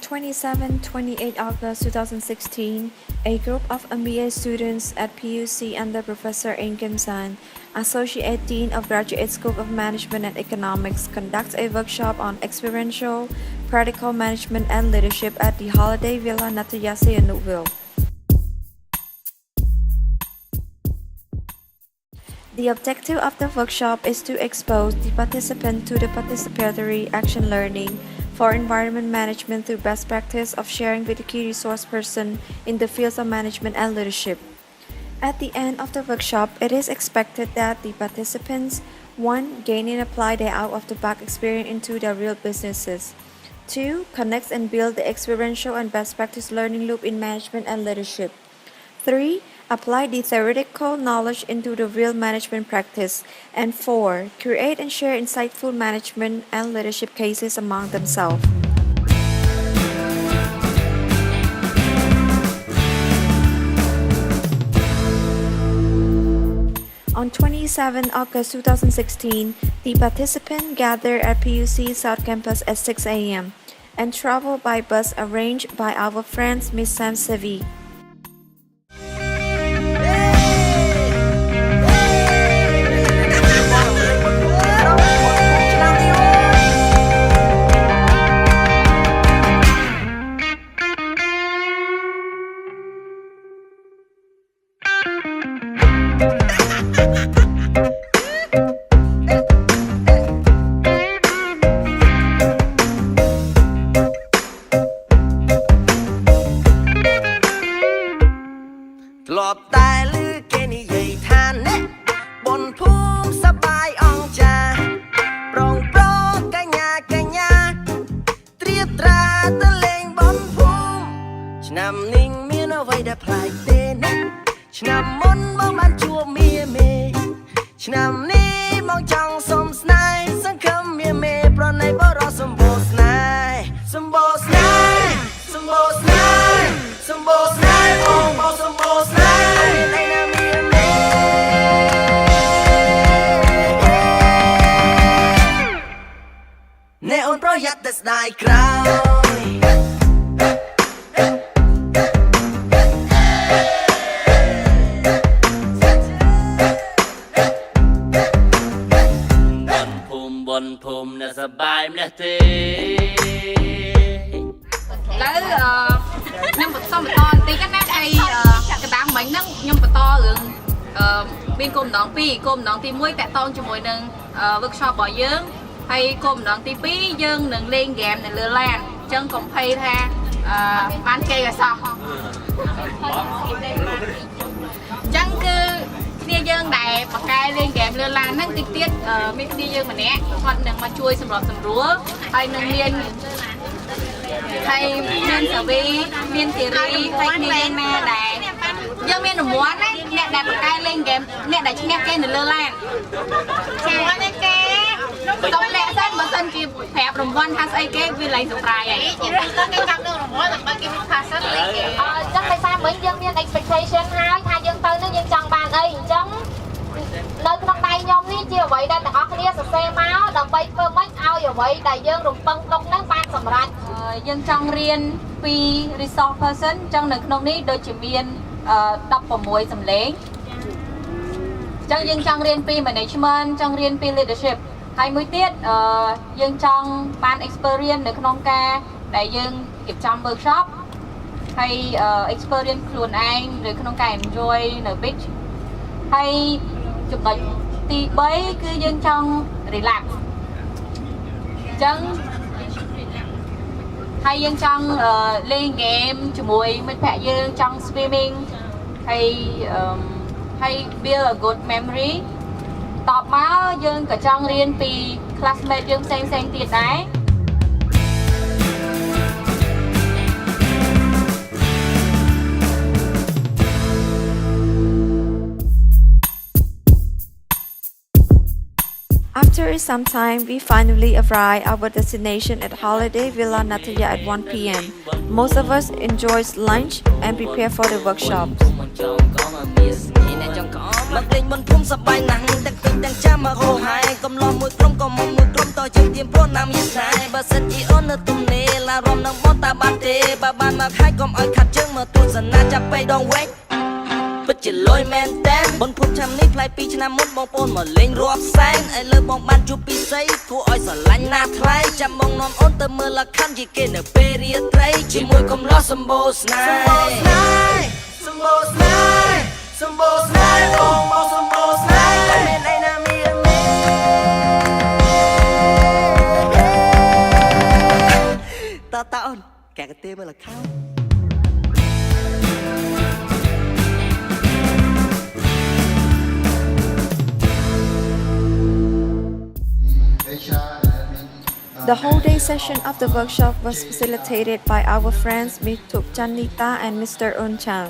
27-28 August 2016, a group of MBA students at PUC under Professor Eng Kim San, Associate Dean of Graduate School of Management and Economics, conducts a workshop on experiential, practical management and leadership at the Holiday Villa Nataya Sihanoukville. The objective of the workshop is to expose the participant to the participatory action learning for environment management through best practice of sharing with the key resource person in the fields of management and leadership. At the end of the workshop, it is expected that the participants 1. Gain and apply their out-of-the-box experience into their real businesses. 2. Connect and build the experiential and best practice learning loop in management and leadership. 3. Apply the theoretical knowledge into the real management practice. And 4. Create and share insightful management and leadership cases among themselves. On 27 August 2016, the participants gathered at PUC South Campus at 6 a.m. and traveled by bus arranged by our friend Miss Sam Sevi. workshop របស់យើងហើយគោលបំណងទី2យើងនឹងលេងហ្គេមនៅលើឡានអញ្ចឹងកុំភ័យថាបានគេឲ្យសោះអញ្ចឹងគឺគ្នាយើងដែលបកកែលេងហ្គេមលើឡានហ្នឹងតិចទៀតមានគ្នាយើងម្នាក់គាត់នឹងមកជួយសម្របសម្រួលហើយនឹងមានសាវីមានធីរីហើយគ្នាយើងណាដែរយើងមានរង្វាន់ណាអ្នកដែលបកកែលេងហ្គេមអ្នកដែលឈ្នះគេនៅលើឡានចា៎អ្នកគេតោះអ្នកសិនបើសិនជាប្រាប់រង្វាន់ថាស្អីគេវាឡើងសម្រាយហើយយើងទៅគេចាប់នឹងរង្វាន់ដើម្បីគេមាន passion លេងគេចឹងដោយសារមិញយើងមាន expectation ហើយថាយើងទៅនឹងយើងចង់បានអីអញ្ចឹងនៅក្នុងដៃខ្ញុំនេះជាអ្វីដែលទាំងអស់គ្នាសរសេរមកដើម្បីធ្វើម៉េចឲ្យអ្វីដែលយើងរំពឹងទុកនឹងបានសម្រេចយើងចង់រៀនពី resource person អញ្ចឹងនៅក្នុងនេះដូចជាមាន16សម្លេងអញ្ចឹងយើងចង់រៀនពី management ចង់រៀនពី leadership ហើយមួយទៀតយើងចង់បាន experience នៅក្នុងការដែលយើងរៀបចំ workshop ហើយ experience ខ្លួនឯងនៅក្នុងការ enjoy នៅ beach ហើយចំណុចទី3គឺយើងចង់ relax អញ្ចឹងហើយយើងចង់លេង game ជាមួយមិត្តភក្តិយើងចង់ swimming ហើយ build a good memory តបមកយើងក៏ចង់រៀនពី classmate យើងផ្សេងៗទៀតដែរ After some time, we finally arrived at our destination at Holiday Villa Nataya at 1 p.m. Most of us enjoyed lunch and prepared for the workshop. អ្នកចង់ខំមកលេងមុនភូមិសប្បាយណាស់ទឹកពេញទាំងចាំមករហែកំឡោះមួយក្រុមក៏មកមួយក្រុមតជាងទៀមព្រោះណាមយាស្នេហ៍បើសិនជាអូននៅទំនេរឡារំនឹងបនតាបាត់ទេបើបានមកហើយកុំឲ្យខាត់ជើងមកទស្សនាចាប់ពេកដងវែងពិតជាលយមែនតែនបុនភពឆ្នាំនេះផ្លែ2ឆ្នាំមុនបងប្អូនមកលេងរាប់សែនឥឡូវបងបានជួបពិសីគួរឲ្យស្រឡាញ់ណាស់ថ្លៃចាំបងនាំអូនទៅមើលលក្ខខណ្ឌជាគេនៅពេលរាត្រីជាមួយកំឡោះសម្បូរស្នេហ៍សម្បូរស្នេហ៍សម្បូរស្នេហ៍បងមកសម្បូរស្នេហ៍តែមានអីណាមានតើអូនកែកទេមើលលក្ខខណ្ឌThe whole day session of the workshop was facilitated by our friends Ms. Thuk Chanita and Mr. Un Chang.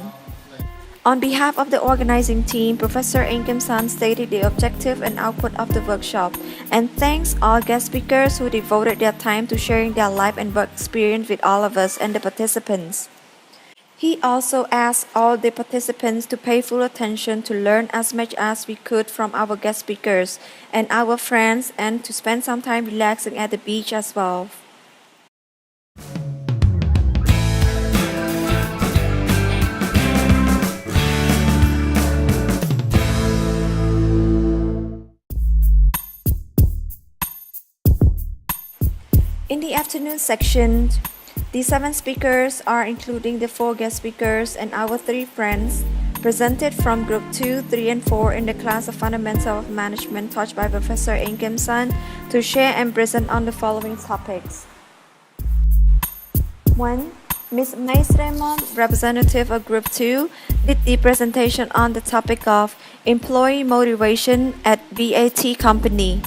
On behalf of the organizing team, Professor Engkim San stated the objective and output of the workshop and thanks all guest speakers who devoted their time to sharing their life and work experience with all of us and the participants. He also asked all the participants to pay full attention to learn as much as we could from our guest speakers and our friends and to spend some time relaxing at the beach as well. In the afternoon section, the 7 speakers are including the 4 guest speakers and our 3 friends presented from group 2, 3 and 4 in the class of Fundamental of Management taught by Professor Engkim San to share and present on the following topics. 1. Ms. Mais Raymond, representative of group 2, did the presentation on the topic of employee motivation at BAT company.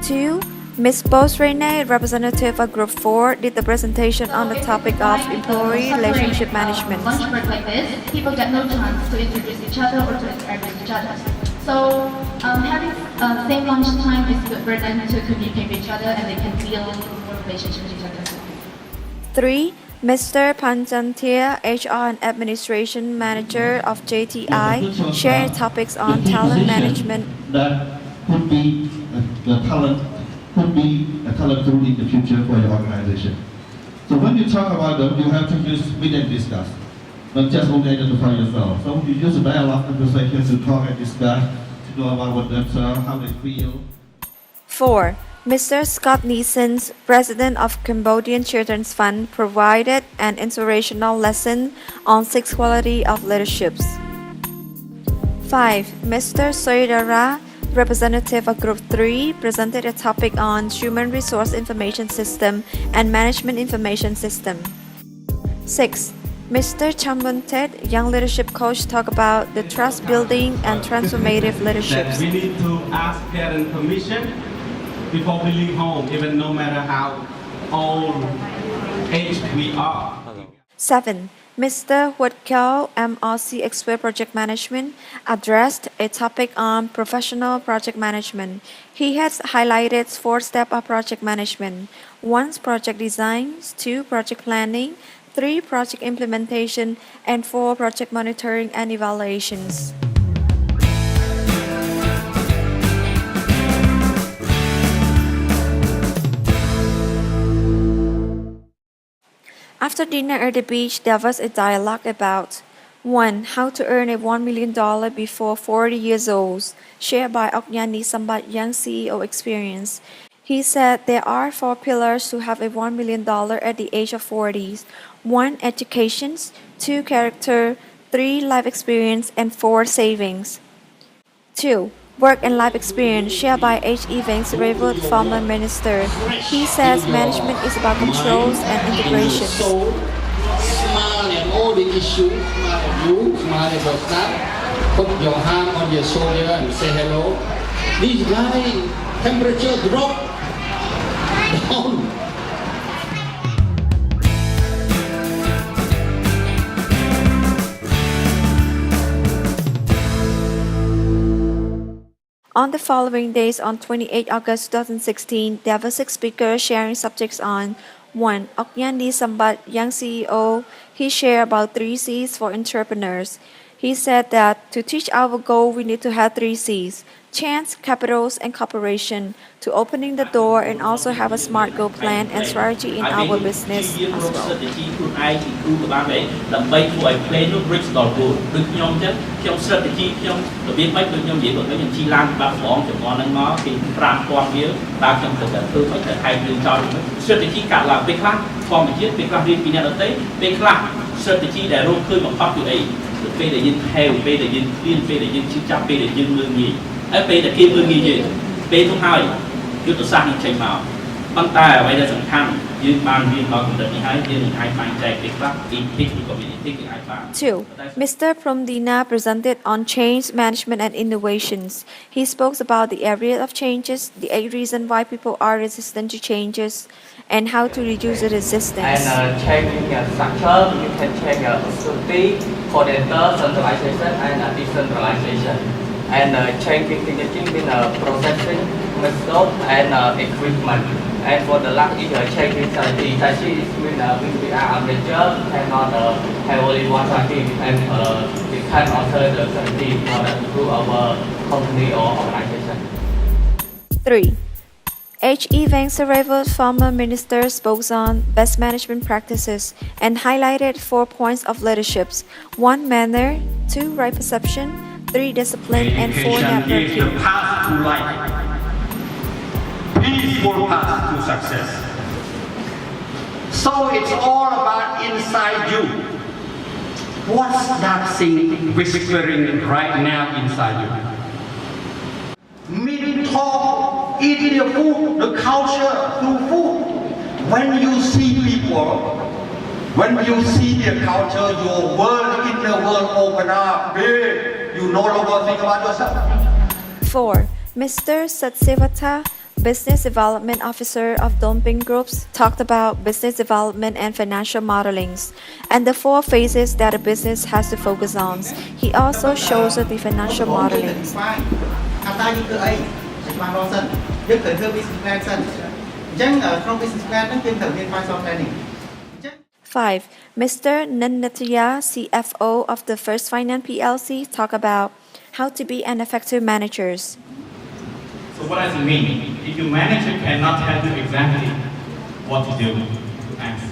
2. Ms. Bose Rene, representative of Group 4, did the presentation on the topic of employee relationship management. Lunch break like this, people get no chance to introduce each other or to interact with each other. So having same lunch time is good for them to communicate with each other and they can build more relationship with each other. 3. Mr. Panjantia, HR and Administration Manager of JTI, shared topics on talent management. That could be the talent. Could be a talent pool in the future for your organization. So when you talk about them, you have to just meet and discuss, not just only identify yourself. So you use a dialogue conversation to talk and discuss, to know about what themselves, how they feel. 4. Mr. Scott Neeson, President of Cambodian Children's Fund, provided an inspirational lesson on 6 qualities of leaderships. 5. Mr. Soidara, representative of Group 3, presented a topic on Human Resource Information System and Management Information System. 6. Mr. Chambuntet, Young Leadership Coach, talked about the trust building and transformative leadership. That we need to ask parent permission before we leave home, even no matter how old age we are. 7. Mr. Huat Kiao, MRC Expert Project Management, addressed a topic on professional project management. He has highlighted 4 steps of project management. 1. Project design, 2. Project planning, 3. Project implementation, and 4. Project monitoring and evaluations. After dinner at the beach, there was a dialogue about 1. How to earn a $1 million before 40 years old, shared by Oknyani Sambat Young CEO Experience. He said there are 4 pillars to have a $1 million at the age of 40. 1. Education, 2. Character, 3. Life experience, and 4. Savings. 2. Work and life experience shared by H.E. Vance Raywood, former minister. He says management is about controls and integration. Smile and all the issues, smile at you, smile at your staff, put your hand on your shoulder and say hello. This guy, temperature drop down. On the following days, on 28 August 2016, there were 6 speakers sharing subjects on 1. Oknyani Sambat, Young CEO. He shared about 3 C's for entrepreneurs. He said that to teach our goal, we need to have 3 C's: chance, capitals, and cooperation, to opening the door and also have a smart goal plan and strategy in our business as well. ដើម្បីធ្វើឲ្យ play នោះ reach ដល់ goal ដូចខ្ញុំអញ្ចឹងខ្ញុំ strategy ខ្ញុំរបៀបម៉េចដូចខ្ញុំនិយាយបើខ្ញុំជិះឡានបាត់ហ្វងចំណងហ្នឹងមកគេ5000រៀលតើខ្ញុំទៅធ្វើម៉េចទៅហែករឿងចោលវិញ strategy កាត់ឡើងពេលខ្លះធម្មជាតិពេលខ្លះរៀនពីអ្នកដទៃពេលខ្លះ strategy ដែលរកឃើញបំផុតគឺអីពេលដែលយើងហែវពេលដែលយើងគ្លៀនពេលដែលយើងជិះចាប់ពេលដែលយើងមើលងាយហើយពេលដែលគេមើលងាយយើងពេលនោះហើយយុទ្ធសាស្ត្រនឹងចេញមកប៉ុន្តែអ្វីដែលសំខាន់យើងបានរៀនដល់កម្រិតនេះហើយយើងនឹងអាចបែងចែកពេលខ្លះ input ឬ community គេអាចបាន 2. Mr. Promdina presented on change management and innovations. He spoke about the area of changes, the 8 reasons why people are resistant to changes, and how to reduce the resistance. And changing structure, you can change authority, coordinator, centralization, and decentralization. And changing thinking in processing, method, and equipment. And for the last is changing strategy. Strategy is when we are a manager, cannot have only one strategy, and we can alter the strategy for to improve our company or organization. 3. H.E. Venkataraman, former minister, spoke on best management practices and highlighted 4 points of leadership: 1. Manner, 2. Right perception, 3. Discipline, and 4. Networking. Education is the path to life. Peaceful path to success. So it's all about inside you. What's that thing whispering right now inside you? Meet, talk, eat your food, the culture through food. When you see people, when you see their culture, your world, inner world open up big. You no longer think about yourself. 4. Mr. Satsivata, Business Development Officer of Dumping Groups, talked about business development and financial modelings and the 4 phases that a business has to focus on. He also shows the financial modeling. 5. Mr. Nanatya, CFO of the First Finance PLC, talked about how to be an effective manager. So what does it mean? If your manager cannot tell you exactly what to do, ask.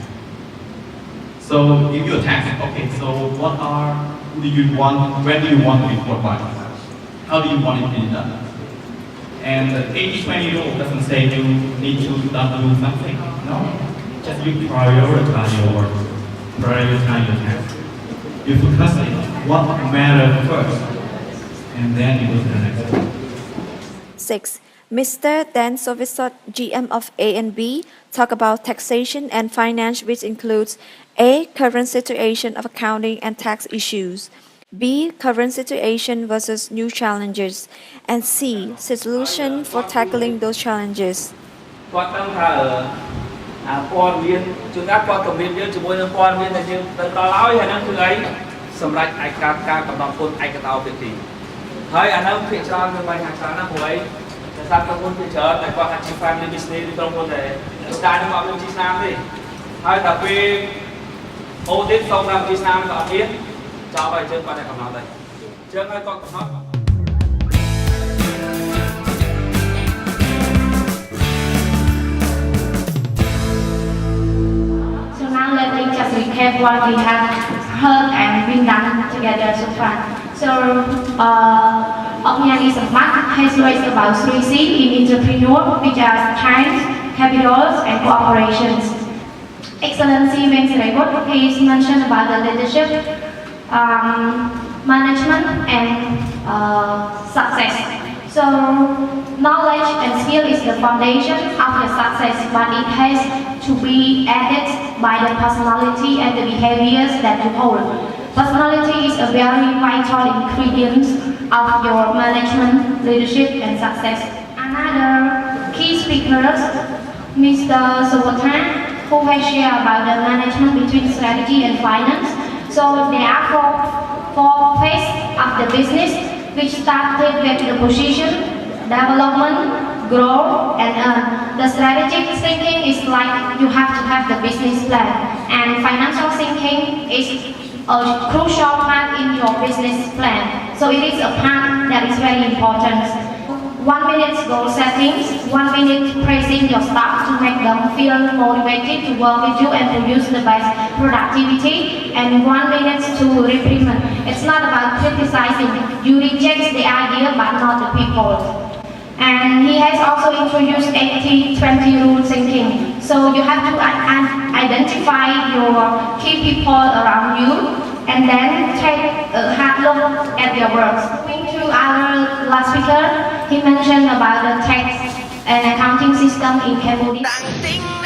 So if you task, okay, so do you want, when do you want to report by? How do you want it to be done? And the 80-20 rule doesn't say you need to not do something. No, just you prioritize your work, prioritize your task. You focus on what matters first, and then you go to the next one. 6. Mr. Dan Sovisot, GM of A&B, talked about taxation and finance, which includes A. Current situation of accounting and tax issues, B. Current situation versus new challenges, and C. Solution for tackling those challenges. គាត់ដឹងថាព័ត៌មានជួនកាលគាត់ក៏មានយើងជាមួយនឹងព័ត៌មានដែលយើងទៅដល់ហើយហើយហ្នឹងគឺអីសម្រាប់ឯកការកំណត់គុណឯកតោភាគីហើយអាហ្នឹងភាគច្រើនគឺបញ្ហាច្រើនណាស់ព្រោះអីតែថាក្រុមហ៊ុនភាគច្រើនតែគាត់អាចជា family business ឬក្រុមហ៊ុនដែលស្ដាយនឹងអត់មានជីស្នាមទេហើយតែពេល audit សូមតាមជីស្នាមក៏អត់មានចោលឲ្យយើងគាត់តែកំណត់ដែរអញ្ចឹងហើយគាត់កំណត់ So now let me just recap what we have heard and been done together so far. So Organism has raised about 3 C in entrepreneur, which are time, capitals, and cooperations. Excellency Venkataraman is mentioned about the leadership, management, and success. So knowledge and skill is the foundation of the success, but it has to be added by the personality and the behaviors that you hold. Personality is a very vital ingredient of your management, leadership, and success. Another key speaker, Mr. Sawatan, who has shared about the management between strategy and finance. So there are 4 phases of the business, which started with the position, development, growth, and earn. The strategic thinking is like you have to have the business plan, and financial thinking is a crucial part in your business plan. So it is a part that is very important. 1 minute goal settings, 1 minute praising your staff to make them feel motivated to work with you and produce the best productivity, and 1 minute to reprimand. It's not about criticizing. You reject the idea but not the people. And he has also introduced 80-20 rule thinking. So you have to identify your key people around you and then take a hard look at their works. Going to our last speaker, he mentioned about the tax and accounting system in Cambodia.